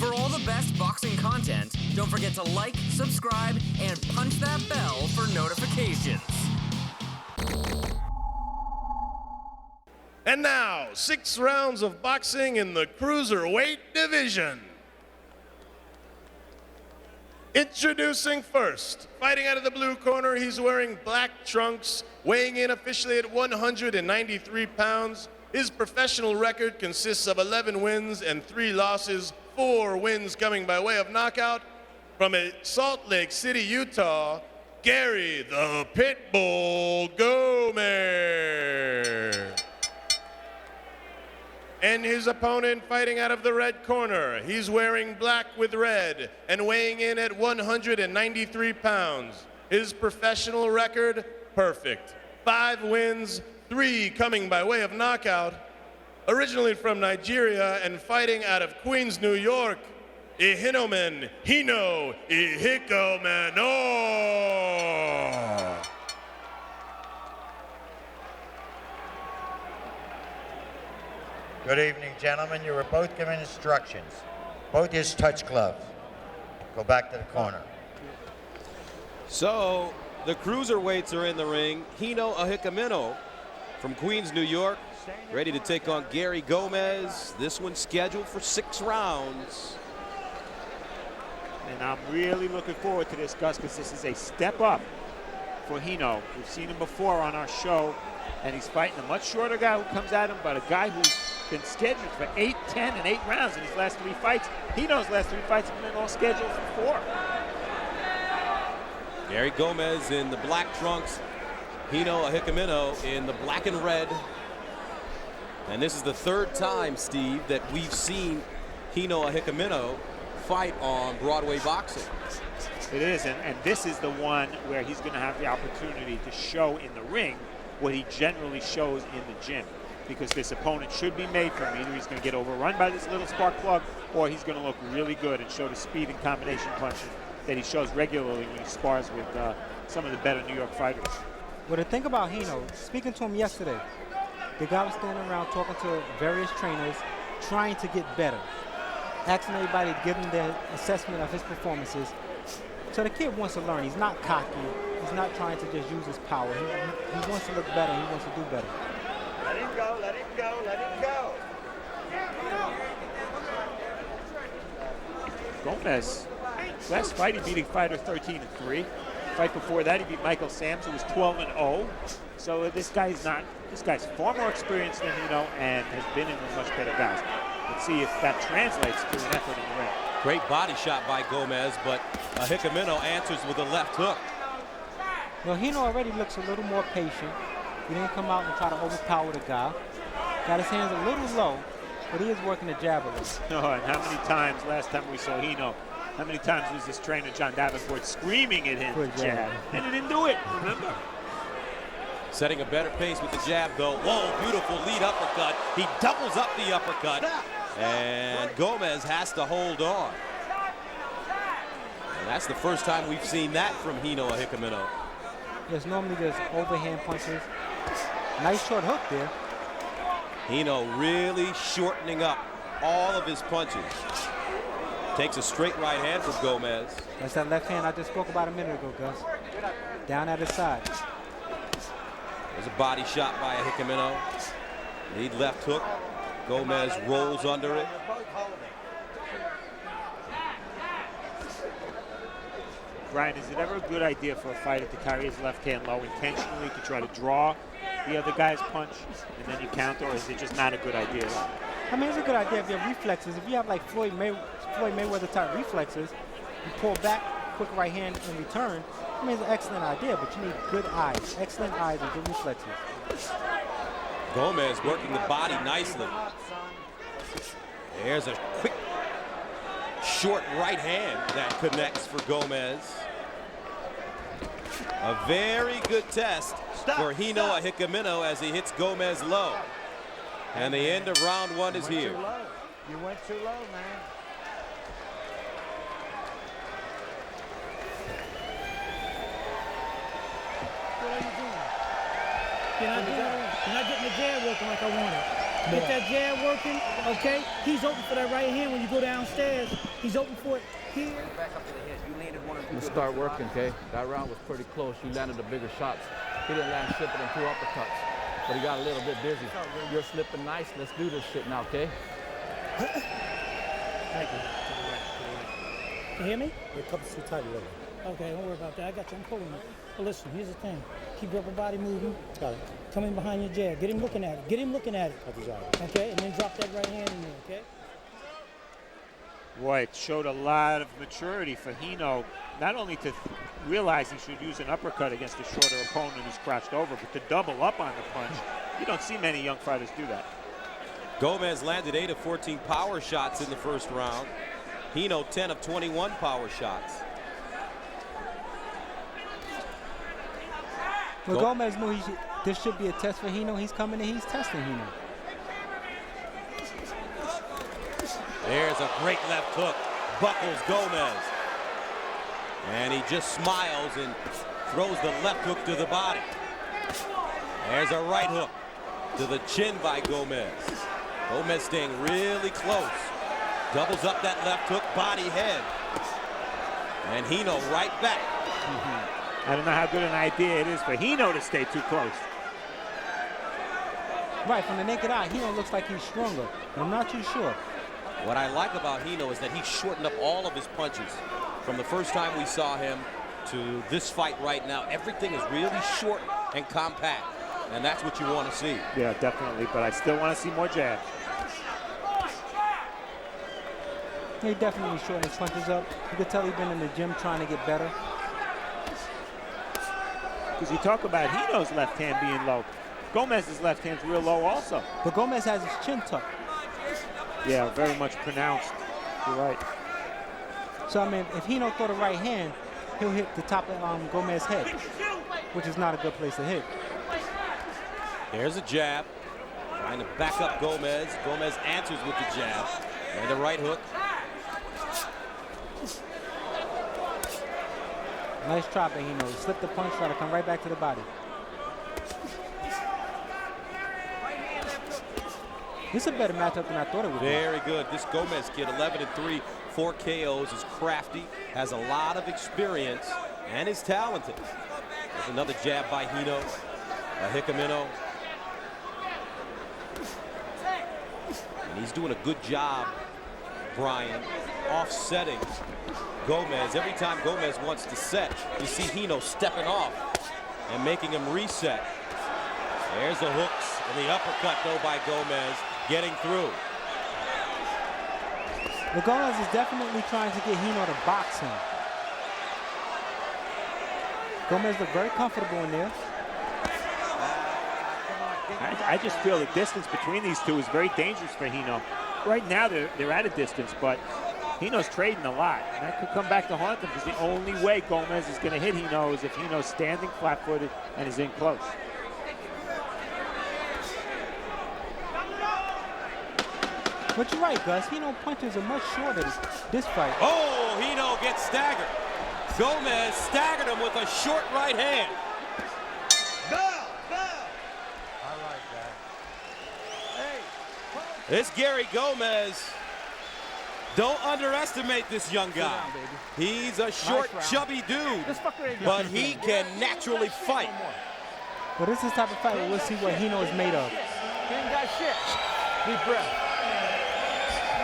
For all the best boxing content, don't forget to like, subscribe, and punch that bell for notifications. And now, 6 rounds of boxing in the cruiserweight division. Introducing first, fighting out of the blue corner, he's wearing black trunks, weighing in officially at 193 pounds. His professional record consists of 11 wins and 3 losses, 4 wins coming by way of knockout. From Salt Lake City, Utah, Gary the Pitbull Gomez. And his opponent fighting out of the red corner, he's wearing black with red and weighing in at 193 pounds. His professional record, perfect. 5 wins, 3 coming by way of knockout. Originally from Nigeria and fighting out of Queens, New York, EHINOMEN EHIKHAMENOR. Good evening, gentlemen. You were both given instructions. Both use touch gloves. Go back to the corner. So the cruiserweights are in the ring. Hino EHIKHAMENOR from Queens, New York, ready to take on Gary Gomez. This one's scheduled for 6 rounds. And I'm really looking forward to this, Gus, because this is a step up for Hino. We've seen him before on our show, and he's fighting a much shorter guy who comes at him, but a guy who's been scheduled for 8, 10, and 8 rounds in his last 3 fights. Hino's last 3 fights have been all scheduled for 4. Gary Gomez in the black trunks, Hino EHIKHAMENOR in the black and red. And this is the 3rd time, Steve, that we've seen Hino EHIKHAMENOR fight on Broadway boxing. It is, and this is the one where he's going to have the opportunity to show in the ring what he generally shows in the gym. Because this opponent should be made for him. Either he's going to get overrun by this little spark plug, or he's going to look really good and show the speed and combination punches that he shows regularly when he spars with some of the better New York fighters. Well, the thing about Hino, speaking to him yesterday, the guy was standing around talking to various trainers, trying to get better, asking everybody to give him their assessment of his performances. So the kid wants to learn. He's not cocky. He's not trying to just use his power. He wants to look better. He wants to do better. Let him go, let him go, let him go. Gomez, last fight he beat a fighter 13-3. Fight before that he beat Michael Sams, who was 12-0. So this guy's far more experienced than Hino and has been in with much better guys. Let's see if that translates to an effort in the ring. Great body shot by Gomez, but EHIKHAMENOR answers with a left hook. Well, Hino already looks a little more patient. He didn't come out and try to overpower the guy. Got his hands a little low, but he is working the jab a little. Oh, and how many times last time we saw Hino, how many times was this trainer, John Davenport, screaming at him for jab? And he didn't do it, remember? Setting a better pace with the jab, though. Whoa, beautiful lead uppercut. He doubles up the uppercut, and Gomez has to hold on. And that's the first time we've seen that from Hino EHIKHAMENOR. Yes, normally just overhand punches. Nice short hook there. Hino really shortening up all of his punches. Takes a straight right hand from Gomez. That's that left hand I just spoke about a minute ago, Gus. Down at his side. There's a body shot by EHIKHAMENOR. Lead left hook. Gomez rolls under it. Brian, is it ever a good idea for a fighter to carry his left hand low intentionally to try to draw the other guy's punch and then you counter, or is it just not a good idea? I mean, it's a good idea if you have reflexes. If you have like Floyd Mayweather type reflexes, you pull back, quick right hand in return. I mean, it's an excellent idea, but you need good eyes, excellent eyes and good reflexes. Gomez working the body nicely. There's a quick, short right hand that connects for Gomez. A very good test for Hino EHIKHAMENOR as he hits Gomez low. And the end of round 1 is here. You went too low, man. What are you doing? You're not getting the jab working like I wanted. Get that jab working, okay? He's open for that right hand when you go downstairs. He's open for it here. Back up to the head. You landed one or two. You start working, okay? That round was pretty close. You landed the bigger shots. He didn't land slipping and 2 uppercuts, but he got a little bit busy. You're slipping nice. Let's do this shit now, okay? Thank you. You hear me? It comes too tight, really. Okay, don't worry about that. I got you. I'm pulling it. But listen, here's the thing. Keep your upper body moving. Got it. Come in behind your jab. Get him looking at it. Get him looking at it. Okay, and then drop that right hand in there, okay? Boy, it showed a lot of maturity for Hino, not only to realize he should use an uppercut against a shorter opponent who's crouched over, but to double up on the punch. You don't see many young fighters do that. Gomez landed 8 of 14 power shots in the first round. Hino 10 of 21 power shots. Well, Gomez knew this should be a test for Hino. He's coming in, he's testing Hino. There's a great left hook. Buckles Gomez. And he just smiles and throws the left hook to the body. There's a right hook to the chin by Gomez. Gomez staying really close. Doubles up that left hook, body head. And Hino right back. I don't know how good an idea it is for Hino to stay too close. Right, from the naked eye, Hino looks like he's stronger, but I'm not too sure. What I like about Hino is that he's shortened up all of his punches. From the first time we saw him to this fight right now, everything is really short and compact. And that's what you want to see. Yeah, definitely, but I still want to see more jabs. He definitely shortened his punches up. You could tell he's been in the gym trying to get better. Because you talk about Hino's left hand being low. Gomez's left hand's real low also. But Gomez has his chin tucked. Yeah, very much pronounced. You're right. So, I mean, if Hino throw the right hand, he'll hit the top of Gomez's head, which is not a good place to hit. There's a jab. Trying to back up Gomez. Gomez answers with the jab. And the right hook. Nice try by Hino. Slip the punch, try to come right back to the body. This is a better matchup than I thought it would be. Very good. This Gomez kid, 11-3, 4 KOs, is crafty, has a lot of experience, and is talented. There's another jab by Hino. EHINOMEN. And he's doing a good job, Brian, offsetting Gomez. Every time Gomez wants to set, you see Hino stepping off and making him reset. There's the hooks and the uppercut, though, by Gomez, getting through. But Gomez is definitely trying to get Hino to box him. Gomez looked very comfortable in there. I just feel the distance between these two is very dangerous for Hino. Right now, they're at a distance, but Hino's trading a lot. And that could come back to haunt him, because the only way Gomez is going to hit Hino is if Hino's standing flat-footed and is in close. But you're right, Gus. Hino punches are much shorter this fight. Oh, Hino gets staggered. Gomez staggered him with a short right hand. This Gary Gomez, don't underestimate this young guy. He's a short, chubby dude, but he can naturally fight. But this is the type of fight where we'll see what Hino is made of. He ain't got shit. Deep breath.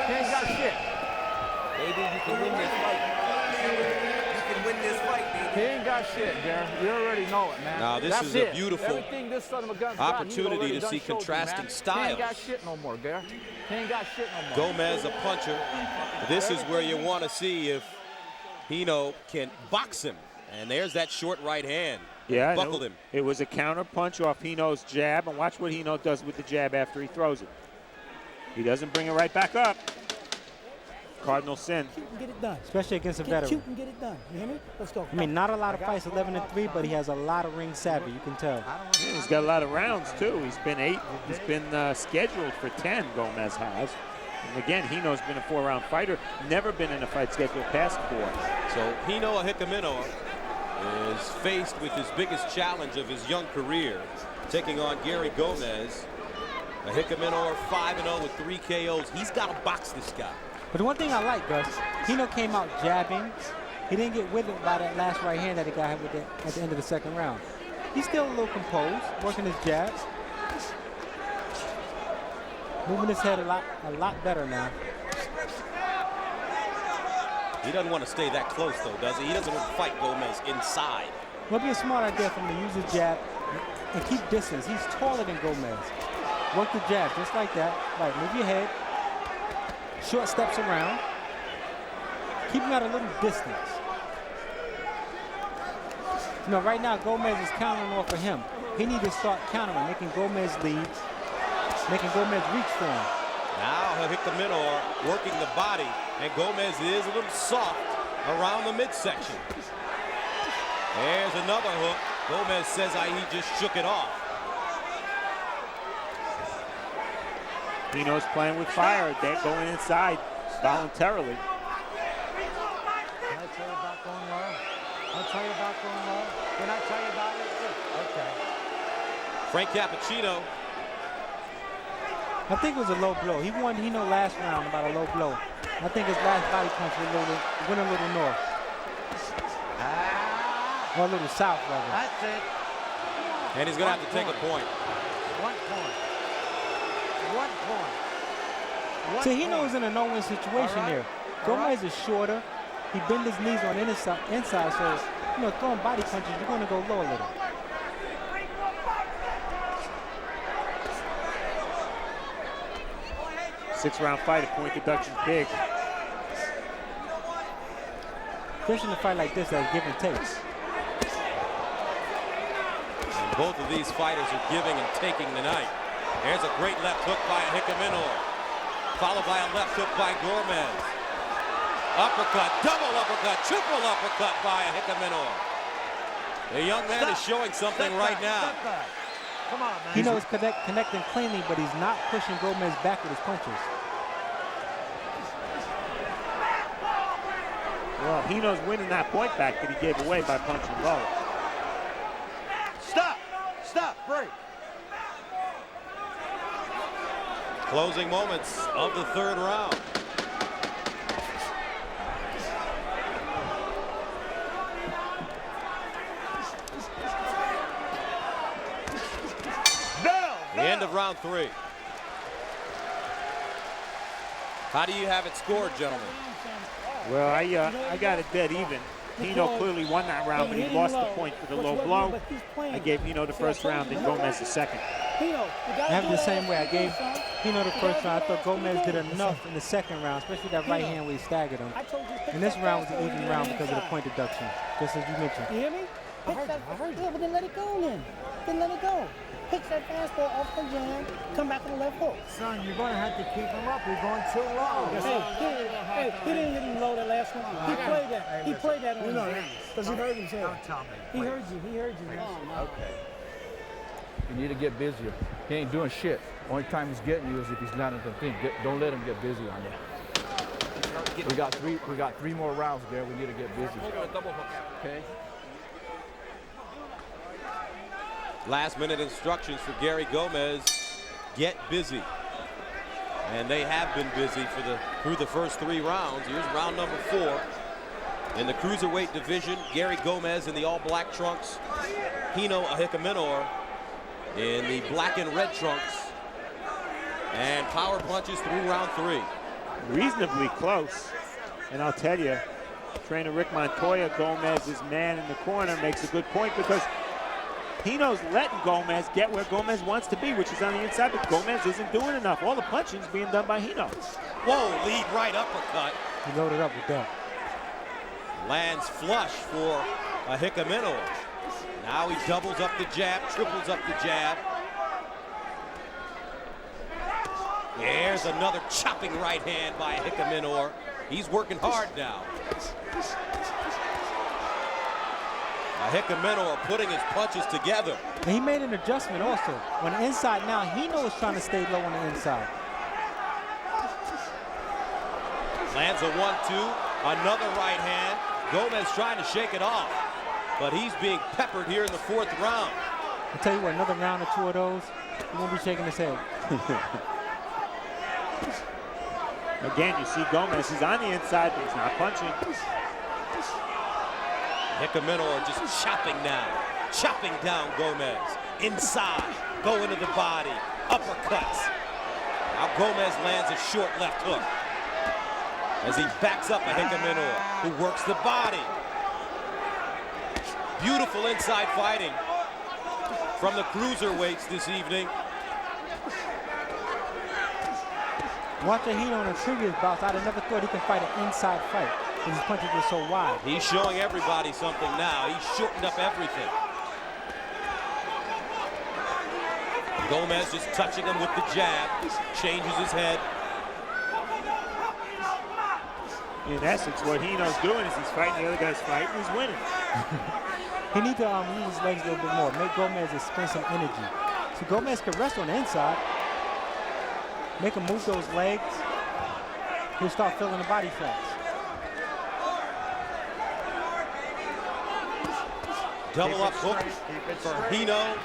He ain't got shit. Baby, you can win this fight. You can win this fight, baby. He ain't got shit, Darren. You already know it, man. Now, this That's is a it. beautiful Everything this son of a gun's got, he's opportunity already to done see showed you, contrasting man. styles. He ain't got shit no more, Darren. He ain't got shit no more. Gomez a puncher. This is where you want to see if Hino can box him. And there's that short right hand. Yeah, buckled him. It was a counter punch off Hino's jab, and watch what Hino does with the jab after he throws it. He doesn't bring it right back up. Cardinal sin. Shoot and get it done. Especially against a Shoot veteran. and get it done. You hear me? Let's go. I mean, not a lot of fights, 11-3, but he has a lot of ring savvy, you can tell. Yeah, he's got a lot of rounds, too. He's been 8. He's been scheduled for 10, Gomez has. And again, Hino's been a 4-round fighter. Never been in a fight scheduled past 4. So Hino EHINOMEN is faced with his biggest challenge of his young career, taking on Gary Gomez. Ehikhamenoor 5-0 with 3 KOs. He's got to box this guy. But the one thing I like, Gus, Hino came out jabbing. He didn't get withered by that last right hand that he got hit with at the end of the second round. He's still a little composed, working his jabs. Moving his head a lot better now. He doesn't want to stay that close, though, does he? He doesn't want to fight Gomez inside. Well, it'd be a smart idea for him to use his jab and keep distance. He's taller than Gomez. Work the jab just like that. Right, move your head. Short steps around. Keep him at a little distance. You know, right now Gomez is countering off of him. He needs to start countering, making Gomez lead, making Gomez reach for him. Now Ehikhamenoor working the body, and Gomez is a little soft around the midsection. There's another hook. Gomez says he just shook it off. Hino's playing with fire. They're going inside voluntarily. Can I tell you about going low? I'll tell you about going low. Can I tell you about it? Okay. Frank Cappuccino. I think it was a low blow. He won Hino last round about a low blow. I think his last body punch went a little north. Or a little south, rather. That's it. And he's going to have to take a point. 1 point. 1 point. See, Hino's in a no-win situation here. Gomez is shorter. He bends his knees on the inside, so, you know, throwing body punches, you're going to go low a little. Six-round fight, a point deduction's big. Especially in a fight like this, that's give and take. And both of these fighters are giving and taking tonight. There's a great left hook by Ehikhamenoor, followed by a left hook by Gomez. Uppercut, double uppercut, triple uppercut by Ehikhamenoor. The young man is showing something right now. Come on, man. Hino is connecting cleanly, but he's not pushing Gomez back with his punches. Well, Hino's winning that point back that he gave away by punching low. Stop! Stop! Break! Closing moments of the third round. The end of round 3. How do you have it scored, gentlemen? Well, I got it dead even. Hino clearly won that round, but he lost the point for the low blow. I gave Hino the first round and Gomez the second. I have it the same way. I gave Hino the first round. I thought Gomez did enough in the second round, especially that right hand where he staggered him. And this round was an even round because of the point deduction, just as you mentioned. You hear me? I heard you. Yeah, but then let it go then. Then let it go. Pitch that fastball off the jam, come back on the left hook. Son, you're going to have to keep him up. You're going too low. Hey, he didn't hit him low that last one. He played that. He played that on him. Because he heard himself. Don't tell me. He heard you. He heard you, man. Okay. You need to get busier. He ain't doing shit. Only time he's getting you is if he's landing the thing. Don't let him get busy on you. We got three more rounds there. We need to get busy. Okay. Last minute instructions for Gary Gomez. Get busy. And they have been busy through the first 3 rounds. Here's round number 4. In the cruiserweight division, Gary Gomez in the all-black trunks. Hino Ehikhamenoor in the black and red trunks. And power punches through round 3. Reasonably close. And I'll tell you, trainer Rick Montoya, Gomez's man in the corner, makes a good point because Hino's letting Gomez get where Gomez wants to be, which is on the inside, but Gomez isn't doing enough. All the punching's being done by Hino. Whoa, lead right uppercut. He loaded up with that. Lands flush for Ehikhamenoor. Now he doubles up the jab, triples up the jab. There's another chopping right hand by Ehikhamenoor. He's working hard now. Ehikhamenoor putting his punches together. And he made an adjustment also. On the inside now, Hino is trying to stay low on the inside. Lands a 1-2, another right hand. Gomez trying to shake it off, but he's being peppered here in the 4th round. I'll tell you what, another round or 2 of those, he won't be shaking his head. Again, you see Gomez, he's on the inside, but he's not punching. EHINOMENOR just chopping down Gomez. Inside, going to the body, uppercuts. Now Gomez lands a short left hook as he backs up EHINOMENOR, who works the body. Beautiful inside fighting from the cruiserweights this evening. Watching Hino in the previous bouts, I'd have never thought he could fight an inside fight because his punches were so wide. He's showing everybody something now. He's shortened up everything. Gomez just touching him with the jab, changes his head. In essence, what Hino's doing is he's fighting the other guy's fight and he's winning. He needs to use his legs a little bit more, make Gomez expend some energy. So Gomez can rest on the inside, make him move those legs, he'll start feeling the body fats. Double up hook for Hino.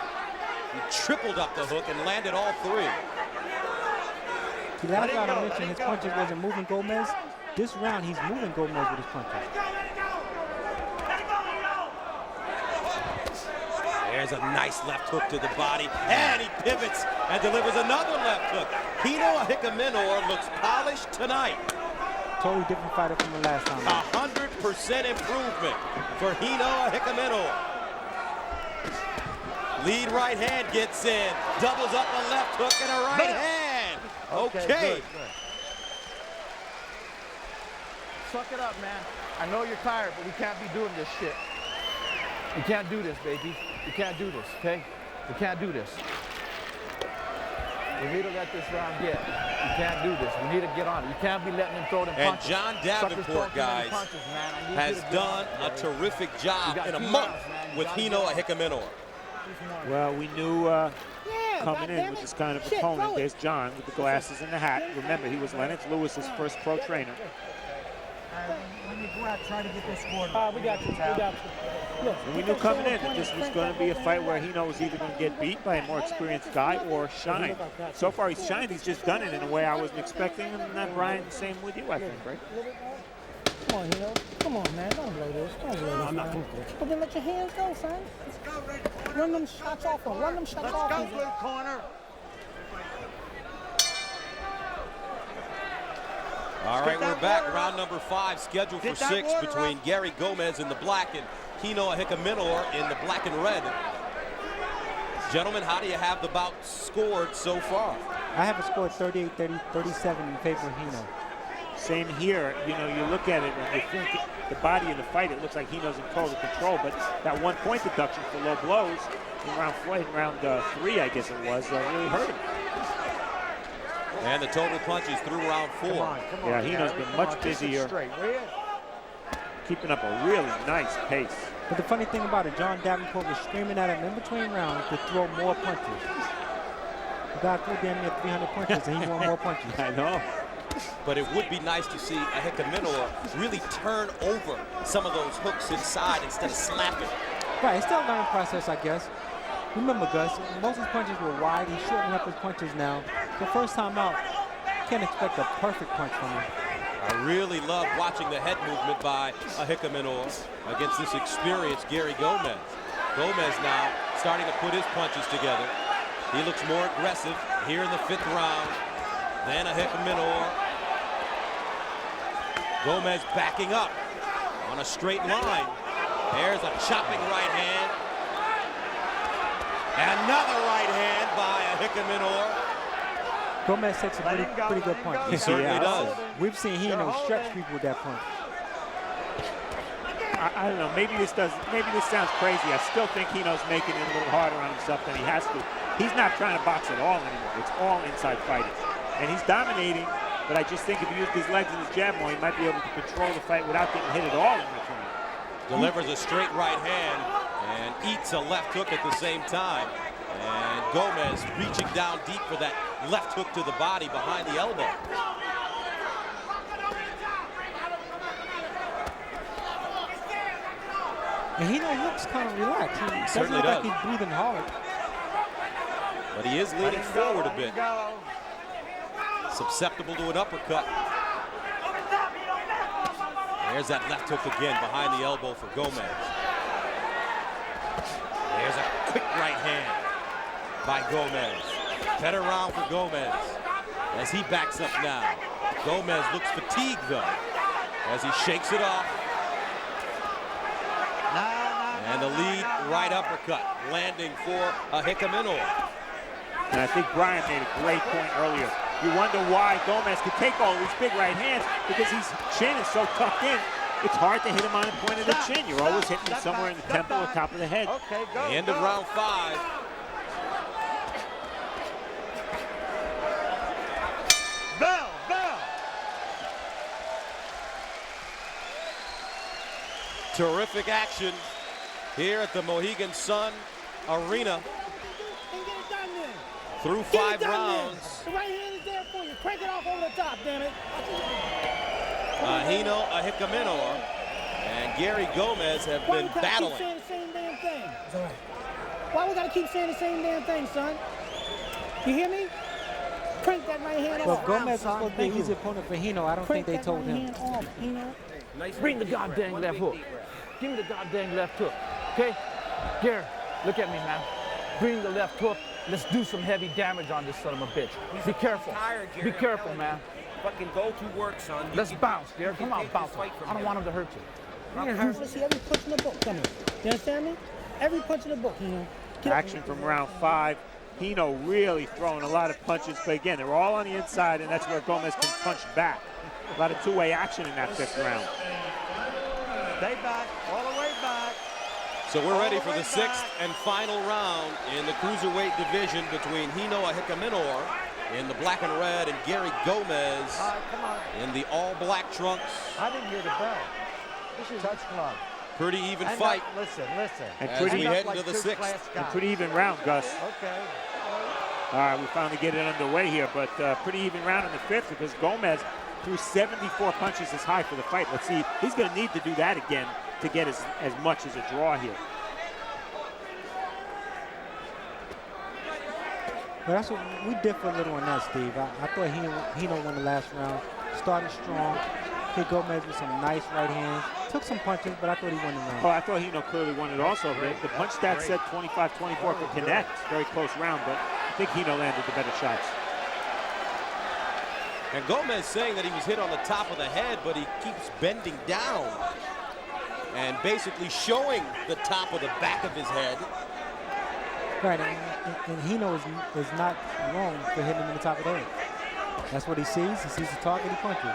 He tripled up the hook and landed all three. The last round I mentioned his punches wasn't moving Gomez. This round he's moving Gomez with his punches. There's a nice left hook to the body, and he pivots and delivers another left hook. Hino EHINOMENOR looks polished tonight. Totally different fighter from the last time. 100% improvement for Hino EHINOMENOR. Lead right hand gets in, doubles up a left hook and a right hand. Okay. Good. Suck it up, man. I know you're tired, but we can't be doing this shit. We can't do this, baby. We can't do this, okay? We can't do this. We need to let this round get. We can't do this. We need to get on it. You can't be letting him throw them punches. And John Davenport, guys, has done a terrific job in a month with Hino EHINOMENOR. Well, we knew coming in with this kind of opponent. There's John with the glasses and the hat. Remember, he was Lennox Lewis's first pro trainer. When you go out, try to get this scored. We got you. We got you. Look, And we knew coming in that this was going to be a fight where Hino was either going to get beat by a more experienced guy or shine. So far, he's shined. He's just done it in a way I wasn't expecting. And Brian, same with you, I think, right? Come on, Hino. Come on, man. Don't blow this. Don't blow this. I'm not going to. But then let your hands go, son. Let's go, Red Corner. Run them shots off him. Run them shots off him. Let's go, Blue Corner. All right, we're back. Round number 5, scheduled for 6 between Gary Gomez in the black and Hino EHINOMENOR in the black and red. Gentlemen, how do you have the bout scored so far? I have it scored 38-37 in favor of Hino. Same here. You know, you look at it and you think the body of the fight, it looks like Hino's in total control, but that 1 point deduction for low blows in round 3, I guess it was, really hurt him. And the total punches through round 4. Come on, Yeah, Hino's been much busier, keeping up a really nice pace. But the funny thing about it, John Davenport was screaming at him in between rounds to throw more punches. The guy threw damn near 300 punches and he won more punches. I know. But it would be nice to see EHINOMENOR really turn over some of those hooks inside instead of slapping. Right, it's still a learning process, I guess. Remember, Gus, most of his punches were wide. He's shortening up his punches now. The first time out, can't expect a perfect punch from him. I really love watching the head movement by EHINOMENOR against this experienced Gary Gomez. Gomez now starting to put his punches together. He looks more aggressive here in the 5th round than EHINOMENOR. Gomez backing up on a straight line. There's a chopping right hand. Another right hand by EHINOMENOR. Gomez takes a pretty good punch. He certainly does. We've seen Hino stretch people with that punch. I don't know, maybe this sounds crazy. I still think Hino's making it a little harder on himself than he has to. He's not trying to box at all anymore. It's all inside fighting. And he's dominating, but I just think if he used his legs and his jab more, he might be able to control the fight without getting hit at all in return. Delivers a straight right hand and eats a left hook at the same time. And Gomez reaching down deep for that left hook to the body behind the elbow. And Hino looks kind of relaxed. He certainly doesn't look does. like he's breathing hard. But he is leaning forward a bit. Susceptible to an uppercut. There's that left hook again behind the elbow for Gomez. There's a quick right hand by Gomez. Better round for Gomez as he backs up now. Gomez looks fatigued though as he shakes it off. And the lead right uppercut landing for EHINOMEN. And I think Brian made a great point earlier. You wonder why Gomez could take all these big right hands because his chin is so tucked in. It's hard to hit him on the point of the chin. You're always hitting him somewhere in the temple or top of the head. Okay, go. The end of round 5. Bell, bell. Terrific action here at the Mohegan Sun Arena. And get it done then. Through Get 5 it done rounds. then. The right hand is there for you. Crank it off over the top, damn it. Hino EHINOMEN and Gary Gomez have Why been we gotta battling. keep saying the same damn thing? It's all right. Why we gotta keep saying the same damn thing, son? You hear me? Crank that right hand Well, off. Gomez was supposed to be an easy opponent for Hino. I don't think they told him. Bring the goddamn left hook. Give me the goddamn left hook. Okay? Gary, look at me, man. Bring the left hook. Let's do some heavy damage on this son of a bitch. Be careful. Be careful, man. Fucking go to work, son. Let's bounce, Gary. Come on, bounce. I don't want him to hurt you. I want to see every punch in the book. Come here. You understand me? Every punch in the book, you know. Action from round 5. Hino really throwing a lot of punches, but again, they're all on the inside, and that's where Gomez can punch back. A lot of two-way action in that 5th round. Stay back, all the way back. So we're ready for the 6th and final round in the cruiserweight division between Hino EHINOMEN in the black and red and Gary Gomez Come on. in the all-black trunks. I didn't hear the bell. This is touch club. Pretty even And fight listen. And as pretty, we head into the 6th. and pretty even round, Gus. Okay. All right, we finally get it underway here, but pretty even round in the 5th because Gomez threw 74 punches as high for the fight. Let's see, he's going to need to do that again to get as much as a draw here. But that's what we differ a little on that, Steve. I thought Hino won the last round. Started strong. Hit Gomez with some nice right hands. Took some punches, but I thought he won the round. Oh, I thought Hino clearly won it also. The punch stat said 25-24 for Connect. Very close round, but I think Hino landed the better shots. And Gomez saying that he was hit on the top of the head, but he keeps bending down and basically showing the top of the back of his head. Right, and Hino is not wrong for hitting him in the top of the head. That's what he sees. He sees the target, he punches.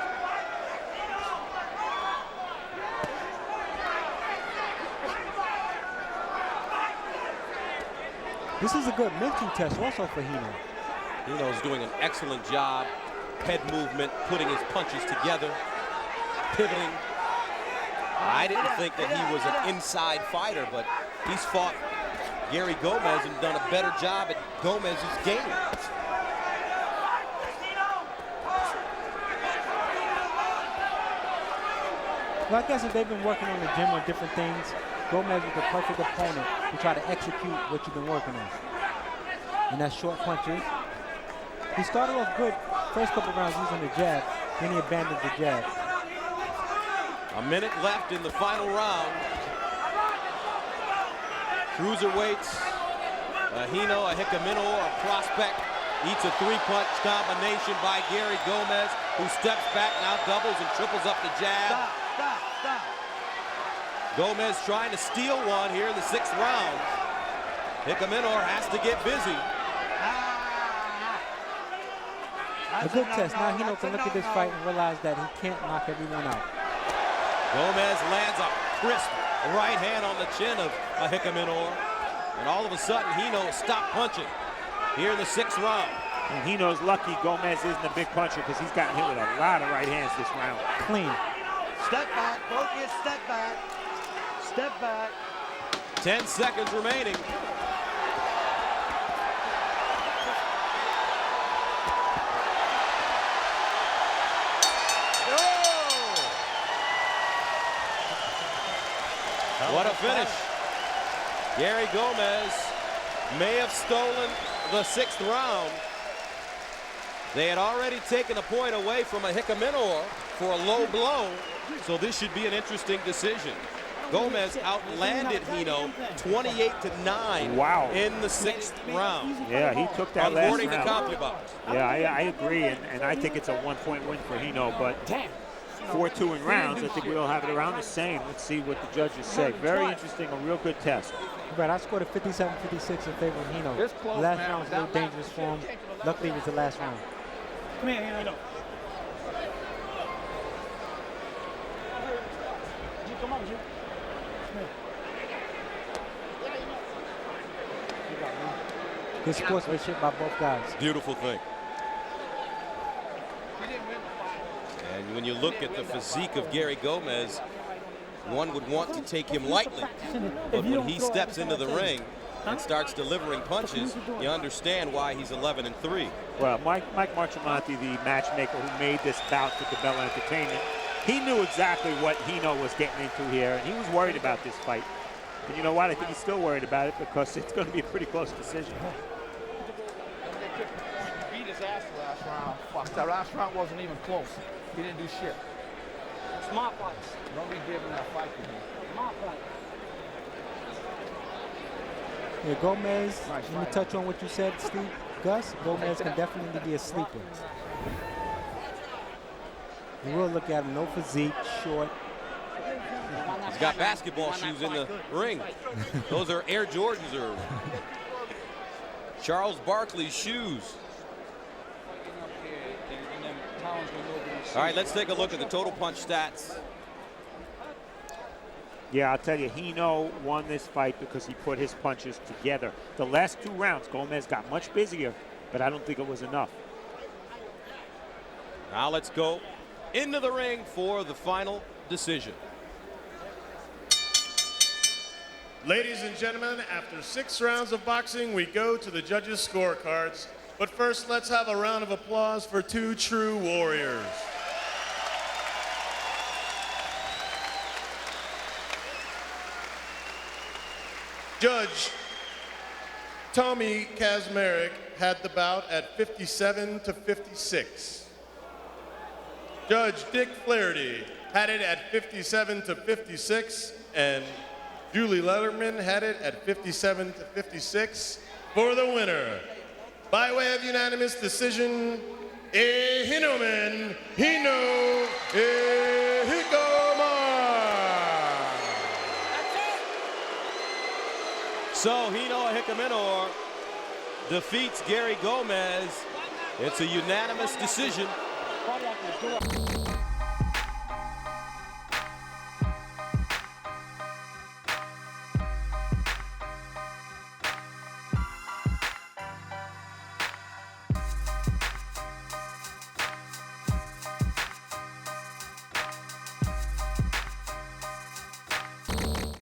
This is a good mental test also for Hino. Hino's doing an excellent job. Head movement, putting his punches together, pivoting. I didn't think that he was an inside fighter, but he's fought Gary Gomez and done a better job at Gomez's game. Well, I guess if they've been working on the gym on different things, Gomez is the perfect opponent to try to execute what you've been working on. And that's short punches. He started off good first couple rounds using the jab, then he abandoned the jab. A minute left in the final round. Cruiserweights, Hino EHINOMEN, a prospect, eats a 3-punch combination by Gary Gomez, who steps back, now doubles and triples up the jab. Stop. Gomez trying to steal one here in the 6th round. EHINOMEN has to get busy. A good test. Now Hino can look at this fight and realize that he can't knock everyone out. Gomez lands a crisp right hand on the chin of EHINOMEN, and all of a sudden Hino stopped punching here in the 6th round. And Hino's lucky Gomez isn't a big puncher because he's gotten hit with a lot of right hands this round. Clean. Step back, focus, step back. Step back. 10 seconds remaining. What a finish. Gary Gomez may have stolen the 6th round. They had already taken a point away from Ehikhamenoor for a low blow, so this should be an interesting decision. Gomez outlanded Hino 28-9 wow. in the 6th round. Yeah, he took that last round. According to CompuBox. Yeah, I agree, and I think it's a 1-point win for Hino, but 4-2 in rounds, I think we'll have it around the same. Let's see what the judges say. Very interesting, a real good test. Right, I scored a 57-56 in favor of Hino. It's close, last man. round was a little dangerous for him. Luckily, it was the last round. Come here, Hino. Come on, G. Good sportsmanship by both guys. Beautiful thing. And when you look at the physique of Gary Gomez, one would want to take him lightly. But when he steps into the ring and starts delivering punches, you understand why he's 11-3. Well, Mike Marchamonti, the matchmaker who made this bout for DiBella Entertainment, he knew exactly what Hino was getting into here, and he was worried about this fight. And you know what? I think he's still worried about it because it's going to be a pretty close decision. He beat his ass the last round. Fuck, that last round wasn't even close. He didn't do shit. Smart fights. Don't be giving that fight to him. Smart fight. Yeah, Gomez, let me touch on what you said, Steve. Gus, Gomez can definitely be a sleeper. You will look at him, no physique, short. He's got basketball shoes in the ring. Those are Air Jordans or Charles Barkley's shoes. All right, let's take a look at the total punch stats. Yeah, I'll tell you, Hino won this fight because he put his punches together. The last 2 rounds, Gomez got much busier, but I don't think it was enough. Now let's go into the ring for the final decision. Ladies and gentlemen, after 6 rounds of boxing, we go to the judges' scorecards. But first, let's have a round of applause for 2 true warriors. Judge Tommy Kazmarek had the bout at 57-56. Judge Dick Flaherty had it at 57-56, and Julie Letterman had it at 57-56 for the winner. By way of unanimous decision, EHINOMEN EHIKHAMENOR. So Hino EHIKHAMENOR defeats Gary Gomez. It's a unanimous decision.